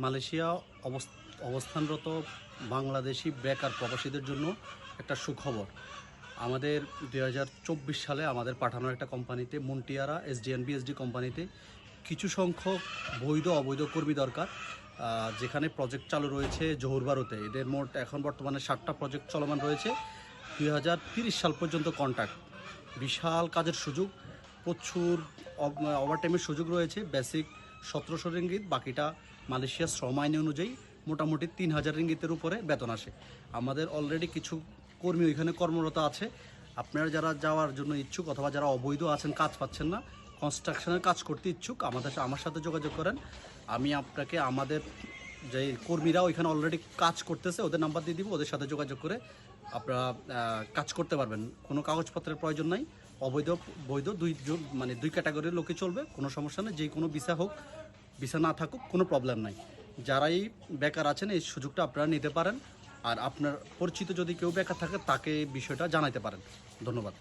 Malaysia অবস্থানরত বাংলাদেশি বেকার প্রবাসীদের জন্য একটা সুখবর। আমাদের 2024 সালে আমাদের পাঠানো একটা কোম্পানিতে মুন্টিয়ারা SDNBSD কোম্পানিতে কিছু সংখ্যক বৈধ অবৈধ কর্মী দরকার, যেখানে প্রজেক্ট চালু রয়েছে জহুরবারুতে। এদের মোট এখন বর্তমানে 7টা প্রজেক্ট চলমান রয়েছে। 2030 সাল পর্যন্ত কন্ট্রাক্ট। বিশাল কাজের সুযোগ, প্রচুর ওভারটাইমের সুযোগ রয়েছে। বেসিক 1700 রিঙ্গিত, বাকিটা মালয়েশিয়ার শ্রম আইন অনুযায়ী মোটামুটি 3000 রিঙ্গিতের উপরে বেতন আসে। আমাদের অলরেডি কিছু কর্মী ওইখানে কর্মরত আছে। আপনারা যারা যাওয়ার জন্য ইচ্ছুক অথবা যারা অবৈধ আছেন, কাজ পাচ্ছেন না, কনস্ট্রাকশনের কাজ করতে ইচ্ছুক, আমার সাথে যোগাযোগ করেন। আমি আপনাকে আমাদের যে কর্মীরা ওইখানে অলরেডি কাজ করতেছে ওদের নাম্বার দিয়ে দিব, ওদের সাথে যোগাযোগ করে আপনারা কাজ করতে পারবেন। কোনো কাগজপত্রের প্রয়োজন নাই। অবৈধ বৈধ দুই ক্যাটাগরির লোকই চলবে, কোনো সমস্যা নেই। যে কোনো ভিসা হোক, ভিসা না থাকুক, কোনো প্রবলেম নাই। যারাই বেকার আছেন এই সুযোগটা আপনারা নিতে পারেন। আর আপনার পরিচিত যদি কেউ বেকার থাকে তাকে বিষয়টা জানাইতে পারেন। ধন্যবাদ।